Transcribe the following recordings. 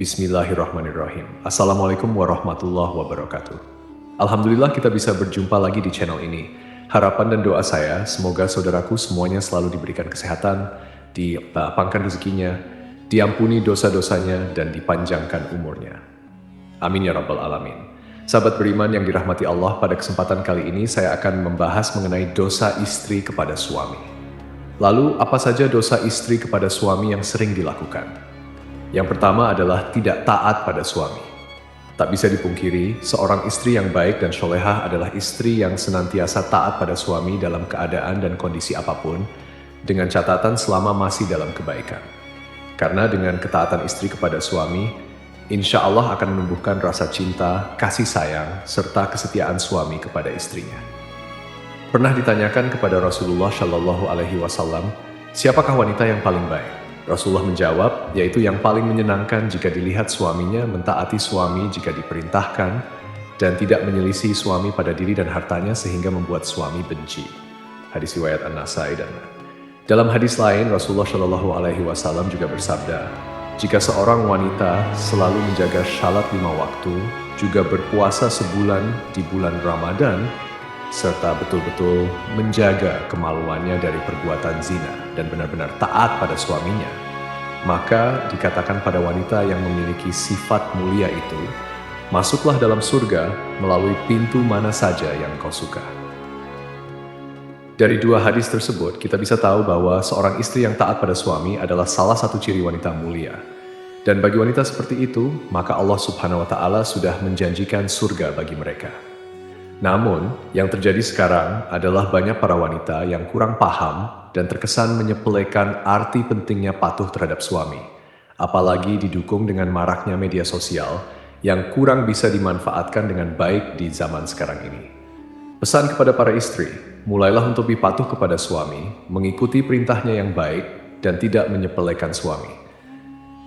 Bismillahirrahmanirrahim. Assalamualaikum warahmatullahi wabarakatuh. Alhamdulillah kita bisa berjumpa lagi di channel ini. Harapan dan doa saya, semoga saudaraku semuanya selalu diberikan kesehatan, dilapangkan rezekinya, diampuni dosa-dosanya, dan dipanjangkan umurnya. Amin ya rabbal alamin. Sahabat beriman yang dirahmati Allah, pada kesempatan kali ini saya akan membahas mengenai dosa istri kepada suami. Lalu, apa saja dosa istri kepada suami yang sering dilakukan? Yang pertama adalah tidak taat pada suami. Tak bisa dipungkiri, seorang istri yang baik dan solehah adalah istri yang senantiasa taat pada suami dalam keadaan dan kondisi apapun, dengan catatan selama masih dalam kebaikan. Karena dengan ketaatan istri kepada suami, insya Allah akan menumbuhkan rasa cinta, kasih sayang, serta kesetiaan suami kepada istrinya. Pernah ditanyakan kepada Rasulullah Shallallahu Alaihi Wasallam, siapakah wanita yang paling baik? Rasulullah menjawab, yaitu yang paling menyenangkan jika dilihat suaminya mentaati suami jika diperintahkan dan tidak menyelisih suami pada diri dan hartanya sehingga membuat suami benci. Hadis riwayat An-Nasai dan dalam hadis lain Rasulullah Shallallahu Alaihi Wasallam juga bersabda, jika seorang wanita selalu menjaga salat 5 waktu, juga berpuasa sebulan di bulan Ramadan, serta betul-betul menjaga kemaluannya dari perbuatan zina dan benar-benar taat pada suaminya, maka dikatakan pada wanita yang memiliki sifat mulia itu, masuklah dalam surga melalui pintu mana saja yang kau suka. Dari dua hadis tersebut, kita bisa tahu bahwa seorang istri yang taat pada suami adalah salah satu ciri wanita mulia. Dan bagi wanita seperti itu, maka Allah Subhanahu wa Ta'ala sudah menjanjikan surga bagi mereka. Namun, yang terjadi sekarang adalah banyak para wanita yang kurang paham dan terkesan menyepelekan arti pentingnya patuh terhadap suami, apalagi didukung dengan maraknya media sosial yang kurang bisa dimanfaatkan dengan baik di zaman sekarang ini. Pesan kepada para istri, mulailah untuk patuh kepada suami, mengikuti perintahnya yang baik, dan tidak menyepelekan suami.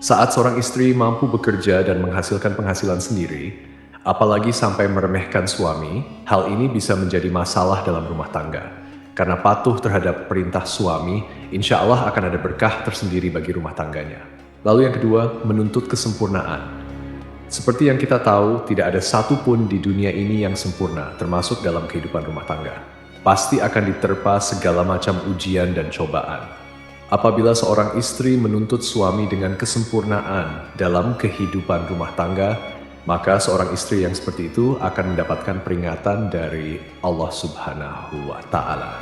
Saat seorang istri mampu bekerja dan menghasilkan penghasilan sendiri, apalagi sampai meremehkan suami, hal ini bisa menjadi masalah dalam rumah tangga. Karena patuh terhadap perintah suami, insya Allah akan ada berkah tersendiri bagi rumah tangganya. Lalu yang kedua, menuntut kesempurnaan. Seperti yang kita tahu, tidak ada satupun di dunia ini yang sempurna, termasuk dalam kehidupan rumah tangga. Pasti akan diterpa segala macam ujian dan cobaan. Apabila seorang istri menuntut suami dengan kesempurnaan dalam kehidupan rumah tangga, maka seorang istri yang seperti itu akan mendapatkan peringatan dari Allah Subhanahu wa Ta'ala.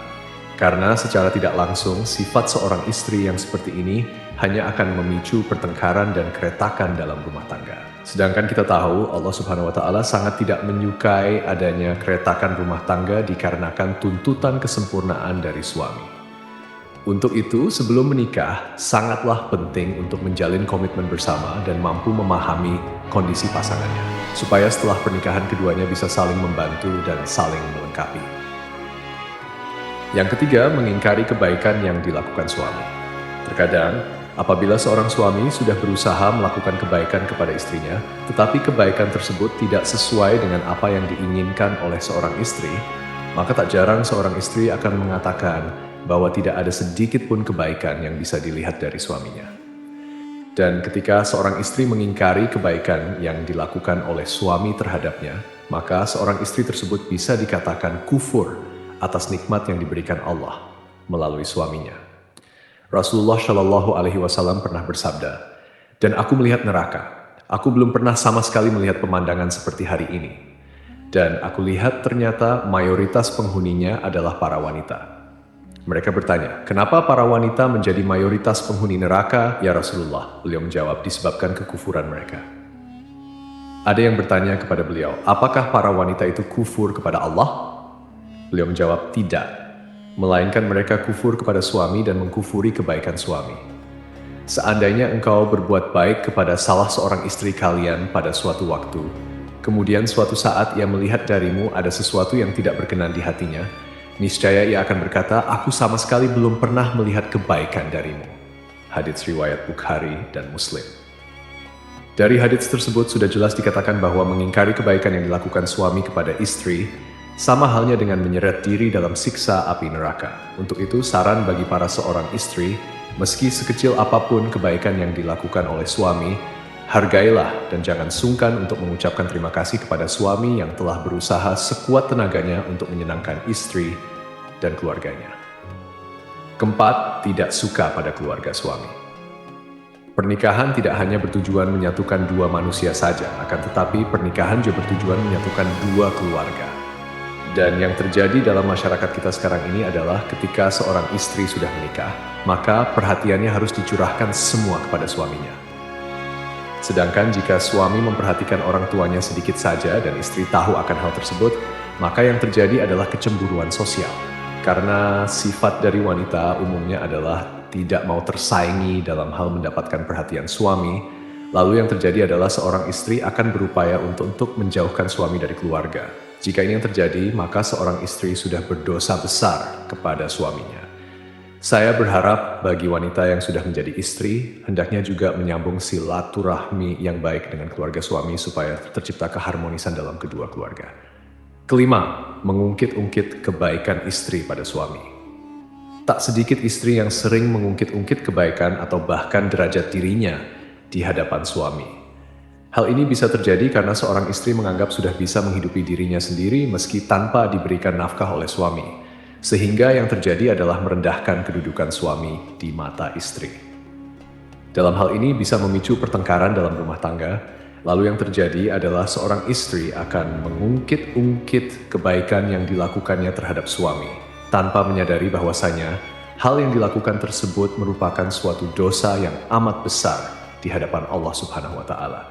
Karena secara tidak langsung, sifat seorang istri yang seperti ini hanya akan memicu pertengkaran dan keretakan dalam rumah tangga. Sedangkan kita tahu Allah Subhanahu wa Ta'ala sangat tidak menyukai adanya keretakan rumah tangga dikarenakan tuntutan kesempurnaan dari suami. Untuk itu, sebelum menikah, sangatlah penting untuk menjalin komitmen bersama dan mampu memahami kondisi pasangannya, supaya setelah pernikahan keduanya bisa saling membantu dan saling melengkapi. Yang ketiga, mengingkari kebaikan yang dilakukan suami. Terkadang, apabila seorang suami sudah berusaha melakukan kebaikan kepada istrinya, tetapi kebaikan tersebut tidak sesuai dengan apa yang diinginkan oleh seorang istri, maka tak jarang seorang istri akan mengatakan bahwa tidak ada sedikit pun kebaikan yang bisa dilihat dari suaminya. Dan ketika seorang istri mengingkari kebaikan yang dilakukan oleh suami terhadapnya, maka seorang istri tersebut bisa dikatakan kufur atas nikmat yang diberikan Allah melalui suaminya. Rasulullah Shallallahu Alaihi Wasallam pernah bersabda, dan aku melihat neraka. Aku belum pernah sama sekali melihat pemandangan seperti hari ini. Dan aku lihat ternyata mayoritas penghuninya adalah para wanita. Mereka bertanya, kenapa para wanita menjadi mayoritas penghuni neraka, ya Rasulullah? Beliau menjawab, disebabkan kekufuran mereka. Ada yang bertanya kepada beliau, apakah para wanita itu kufur kepada Allah? Beliau menjawab, tidak. Melainkan mereka kufur kepada suami dan mengkufuri kebaikan suami. Seandainya engkau berbuat baik kepada salah seorang istri kalian pada suatu waktu, kemudian suatu saat ia melihat darimu ada sesuatu yang tidak berkenan di hatinya, niscaya ia akan berkata, aku sama sekali belum pernah melihat kebaikan darimu. Hadits riwayat Bukhari dan Muslim. Dari hadits tersebut sudah jelas dikatakan bahwa mengingkari kebaikan yang dilakukan suami kepada istri sama halnya dengan menyeret diri dalam siksa api neraka. Untuk itu, saran bagi para seorang istri, meski sekecil apapun kebaikan yang dilakukan oleh suami, Hargailah dan jangan sungkan untuk mengucapkan terima kasih kepada suami yang telah berusaha sekuat tenaganya untuk menyenangkan istri dan keluarganya. Keempat, tidak suka pada keluarga suami. Pernikahan tidak hanya bertujuan menyatukan dua manusia saja, akan tetapi pernikahan juga bertujuan menyatukan dua keluarga. Dan yang terjadi dalam masyarakat kita sekarang ini adalah ketika seorang istri sudah menikah, maka perhatiannya harus dicurahkan semua kepada suaminya. Sedangkan jika suami memperhatikan orang tuanya sedikit saja dan istri tahu akan hal tersebut, maka yang terjadi adalah kecemburuan sosial. Karena sifat dari wanita umumnya adalah tidak mau tersaingi dalam hal mendapatkan perhatian suami, lalu yang terjadi adalah seorang istri akan berupaya untuk menjauhkan suami dari keluarga. Jika ini yang terjadi, maka seorang istri sudah berdosa besar kepada suaminya. Saya berharap bagi wanita yang sudah menjadi istri, hendaknya juga menyambung silaturahmi yang baik dengan keluarga suami supaya tercipta keharmonisan dalam kedua keluarga. Kelima, mengungkit-ungkit kebaikan istri pada suami. Tak sedikit istri yang sering mengungkit-ungkit kebaikan atau bahkan derajat dirinya di hadapan suami. Hal ini bisa terjadi karena seorang istri menganggap sudah bisa menghidupi dirinya sendiri meski tanpa diberikan nafkah oleh suami. Sehingga yang terjadi adalah merendahkan kedudukan suami di mata istri. Dalam hal ini bisa memicu pertengkaran dalam rumah tangga, lalu yang terjadi adalah seorang istri akan mengungkit-ungkit kebaikan yang dilakukannya terhadap suami, tanpa menyadari bahwasanya hal yang dilakukan tersebut merupakan suatu dosa yang amat besar di hadapan Allah Subhanahu wa Ta'ala.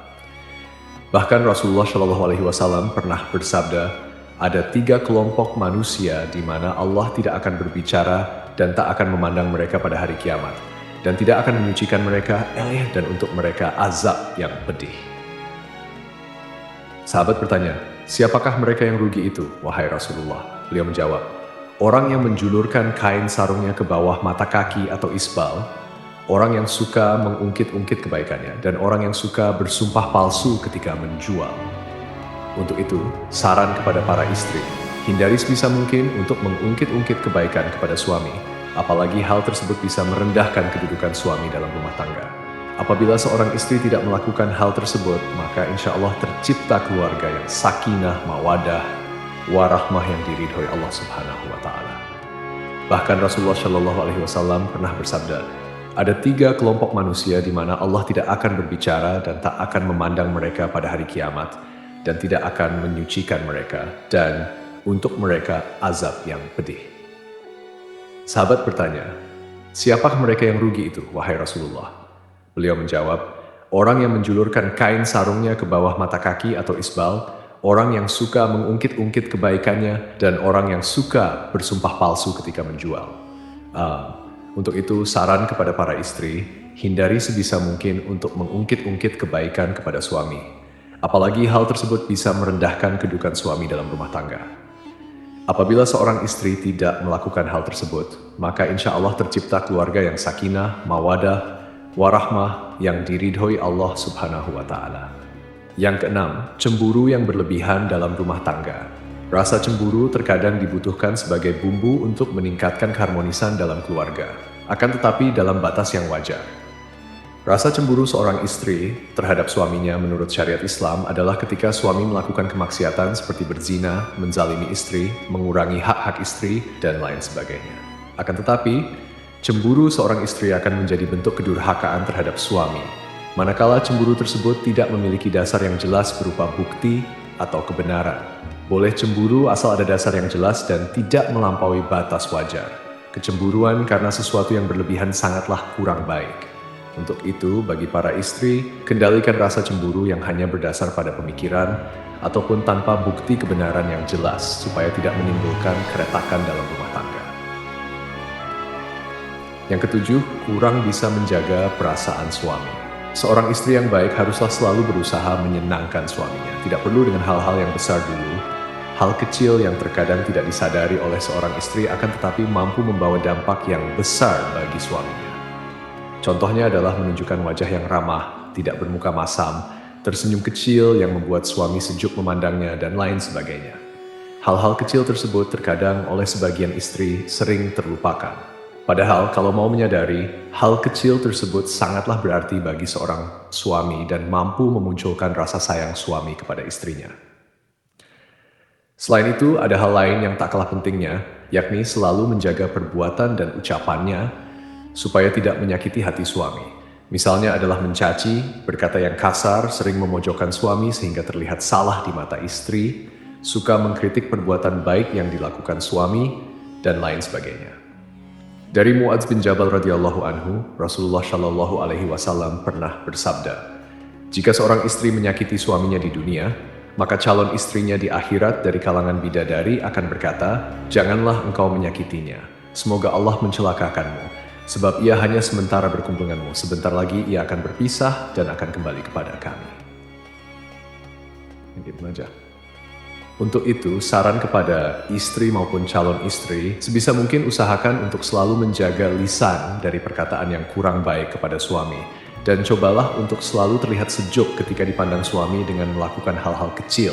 Bahkan Rasulullah Shallallahu Alaihi Wasallam pernah bersabda, ada 3 kelompok manusia di mana Allah tidak akan berbicara dan tak akan memandang mereka pada hari kiamat, dan tidak akan menyucikan mereka, dan untuk mereka azab yang pedih. Sahabat bertanya, siapakah mereka yang rugi itu, wahai Rasulullah? Beliau menjawab, orang yang menjulurkan kain sarungnya ke bawah mata kaki atau isbal, orang yang suka mengungkit-ungkit kebaikannya, dan orang yang suka bersumpah palsu ketika menjual. Untuk itu, saran kepada para istri, hindari sebisa mungkin untuk mengungkit-ungkit kebaikan kepada suami, apalagi hal tersebut bisa merendahkan kedudukan suami dalam rumah tangga. Apabila seorang istri tidak melakukan hal tersebut, maka insya Allah tercipta keluarga yang sakinah, mawadah, warahmah yang diridhoi Allah Subhanahu wa Ta'ala. Bahkan Rasulullah Shallallahu Alaihi Wasallam pernah bersabda, ada 3 kelompok manusia di mana Allah tidak akan berbicara dan tak akan memandang mereka pada hari kiamat, dan tidak akan menyucikan mereka, dan untuk mereka azab yang pedih. Sahabat bertanya, siapakah mereka yang rugi itu, wahai Rasulullah? Beliau menjawab, orang yang menjulurkan kain sarungnya ke bawah mata kaki atau isbal, orang yang suka mengungkit-ungkit kebaikannya, dan orang yang suka bersumpah palsu ketika menjual. Untuk itu, saran kepada para istri, hindari sebisa mungkin untuk mengungkit-ungkit kebaikan kepada suami. Apalagi hal tersebut bisa merendahkan kedudukan suami dalam rumah tangga. Apabila seorang istri tidak melakukan hal tersebut, maka insya Allah tercipta keluarga yang sakinah, mawadah, warahmah yang diridhoi Allah Subhanahu wa Ta'ala. Yang keenam, cemburu yang berlebihan dalam rumah tangga. Rasa cemburu terkadang dibutuhkan sebagai bumbu untuk meningkatkan keharmonisan dalam keluarga, akan tetapi dalam batas yang wajar. Rasa cemburu seorang istri terhadap suaminya menurut syariat Islam adalah ketika suami melakukan kemaksiatan seperti berzina, menzalimi istri, mengurangi hak-hak istri, dan lain sebagainya. Akan tetapi, cemburu seorang istri akan menjadi bentuk kedurhakaan terhadap suami, manakala cemburu tersebut tidak memiliki dasar yang jelas berupa bukti atau kebenaran. Boleh cemburu asal ada dasar yang jelas dan tidak melampaui batas wajar. Kecemburuan karena sesuatu yang berlebihan sangatlah kurang baik. Untuk itu, bagi para istri, kendalikan rasa cemburu yang hanya berdasar pada pemikiran ataupun tanpa bukti kebenaran yang jelas supaya tidak menimbulkan keretakan dalam rumah tangga. Yang ketujuh, kurang bisa menjaga perasaan suami. Seorang istri yang baik haruslah selalu berusaha menyenangkan suaminya. Tidak perlu dengan hal-hal yang besar dulu. Hal kecil yang terkadang tidak disadari oleh seorang istri akan tetapi mampu membawa dampak yang besar bagi suaminya. Contohnya adalah menunjukkan wajah yang ramah, tidak bermuka masam, tersenyum kecil yang membuat suami sejuk memandangnya, dan lain sebagainya. Hal-hal kecil tersebut terkadang oleh sebagian istri sering terlupakan. Padahal kalau mau menyadari, hal kecil tersebut sangatlah berarti bagi seorang suami dan mampu memunculkan rasa sayang suami kepada istrinya. Selain itu, ada hal lain yang tak kalah pentingnya, yakni selalu menjaga perbuatan dan ucapannya supaya tidak menyakiti hati suami. Misalnya adalah mencaci, berkata yang kasar, sering memojokkan suami sehingga terlihat salah di mata istri, suka mengkritik perbuatan baik yang dilakukan suami, dan lain sebagainya. Dari Mu'adz bin Jabal radhiyallahu anhu, Rasulullah shallallahu alaihi wasallam pernah bersabda, "Jika seorang istri menyakiti suaminya di dunia, maka calon istrinya di akhirat dari kalangan bidadari akan berkata, 'Janganlah engkau menyakitinya. Semoga Allah mencelakakanmu, sebab ia hanya sementara berkumpul denganmu. Sebentar lagi ia akan berpisah dan akan kembali kepada kami.'" Gitu aja. Untuk itu, saran kepada istri maupun calon istri, sebisa mungkin usahakan untuk selalu menjaga lisan dari perkataan yang kurang baik kepada suami. Dan cobalah untuk selalu terlihat sejuk ketika dipandang suami dengan melakukan hal-hal kecil,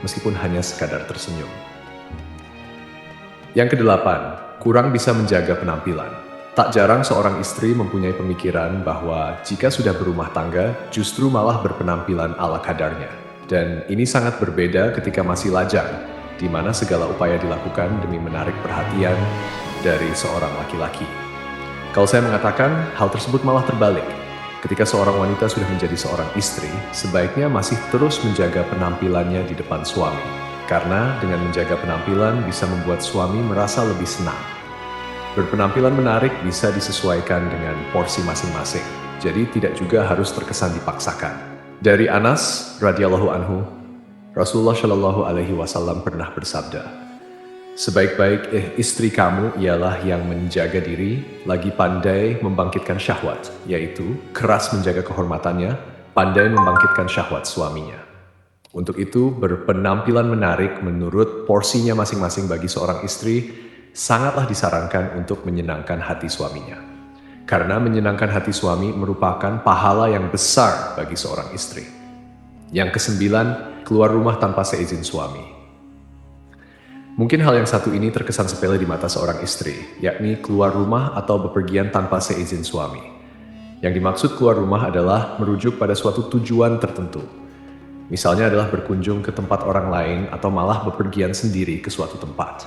meskipun hanya sekadar tersenyum. Yang kedelapan, kurang bisa menjaga penampilan. Tak jarang seorang istri mempunyai pemikiran bahwa jika sudah berumah tangga, justru malah berpenampilan ala kadarnya. Dan ini sangat berbeda ketika masih lajang, di mana segala upaya dilakukan demi menarik perhatian dari seorang laki-laki. Kalau saya mengatakan, hal tersebut malah terbalik. Ketika seorang wanita sudah menjadi seorang istri, sebaiknya masih terus menjaga penampilannya di depan suami. Karena dengan menjaga penampilan bisa membuat suami merasa lebih senang. Berpenampilan menarik bisa disesuaikan dengan porsi masing-masing, jadi tidak juga harus terkesan dipaksakan. Dari Anas radhiyallahu anhu, Rasulullah shallallahu alaihi wasallam pernah bersabda, "Sebaik-baik istri kamu ialah yang menjaga diri, lagi pandai membangkitkan syahwat, yaitu keras menjaga kehormatannya, pandai membangkitkan syahwat suaminya." Untuk itu, berpenampilan menarik menurut porsinya masing-masing bagi seorang istri sangatlah disarankan untuk menyenangkan hati suaminya. Karena menyenangkan hati suami merupakan pahala yang besar bagi seorang istri. Yang kesembilan, keluar rumah tanpa seizin suami. Mungkin hal yang satu ini terkesan sepele di mata seorang istri, yakni keluar rumah atau bepergian tanpa seizin suami. Yang dimaksud keluar rumah adalah merujuk pada suatu tujuan tertentu. Misalnya adalah berkunjung ke tempat orang lain atau malah bepergian sendiri ke suatu tempat.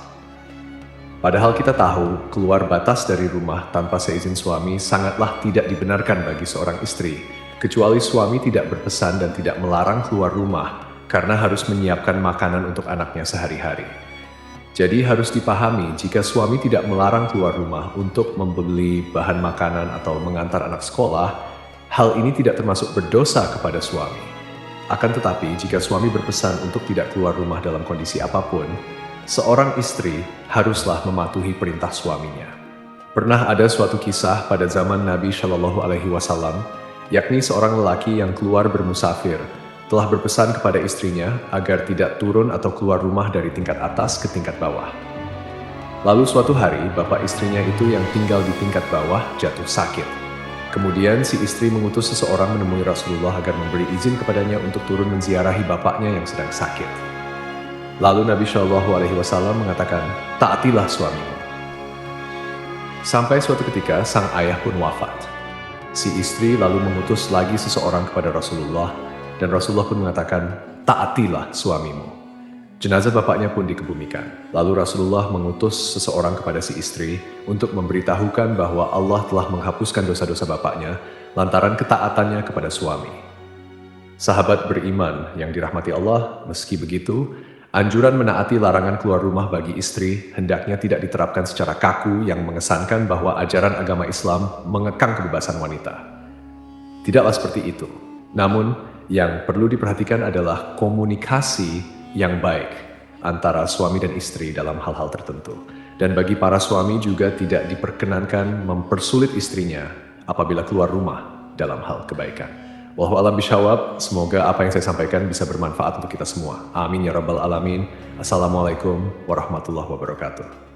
Padahal kita tahu, keluar batas dari rumah tanpa seizin suami sangatlah tidak dibenarkan bagi seorang istri, kecuali suami tidak berpesan dan tidak melarang keluar rumah karena harus menyiapkan makanan untuk anaknya sehari-hari. Jadi harus dipahami jika suami tidak melarang keluar rumah untuk membeli bahan makanan atau mengantar anak sekolah, hal ini tidak termasuk berdosa kepada suami. Akan tetapi jika suami berpesan untuk tidak keluar rumah dalam kondisi apapun, seorang istri haruslah mematuhi perintah suaminya. Pernah ada suatu kisah pada zaman Nabi Shallallahu Alaihi Wasallam, yakni seorang lelaki yang keluar bermusafir, telah berpesan kepada istrinya agar tidak turun atau keluar rumah dari tingkat atas ke tingkat bawah. Lalu suatu hari, bapak istrinya itu yang tinggal di tingkat bawah jatuh sakit. Kemudian si istri mengutus seseorang menemui Rasulullah agar memberi izin kepadanya untuk turun menziarahi bapaknya yang sedang sakit. Lalu Nabi Shallallahu Alaihi Wasallam mengatakan, "Taatilah suamimu." Sampai suatu ketika sang ayah pun wafat. Si istri lalu mengutus lagi seseorang kepada Rasulullah, dan Rasulullah pun mengatakan, "Taatilah suamimu." Jenazah bapaknya pun dikebumikan. Lalu Rasulullah mengutus seseorang kepada si istri untuk memberitahukan bahwa Allah telah menghapuskan dosa-dosa bapaknya lantaran ketaatannya kepada suami. Sahabat beriman yang dirahmati Allah, meski begitu, anjuran menaati larangan keluar rumah bagi istri hendaknya tidak diterapkan secara kaku yang mengesankan bahwa ajaran agama Islam mengekang kebebasan wanita. Tidaklah seperti itu. Namun, yang perlu diperhatikan adalah komunikasi yang baik antara suami dan istri dalam hal-hal tertentu. Dan bagi para suami juga tidak diperkenankan mempersulit istrinya apabila keluar rumah dalam hal kebaikan. Wallahu a'lam bishawab, semoga apa yang saya sampaikan bisa bermanfaat untuk kita semua. Amin ya rabbal alamin. Assalamualaikum warahmatullahi wabarakatuh.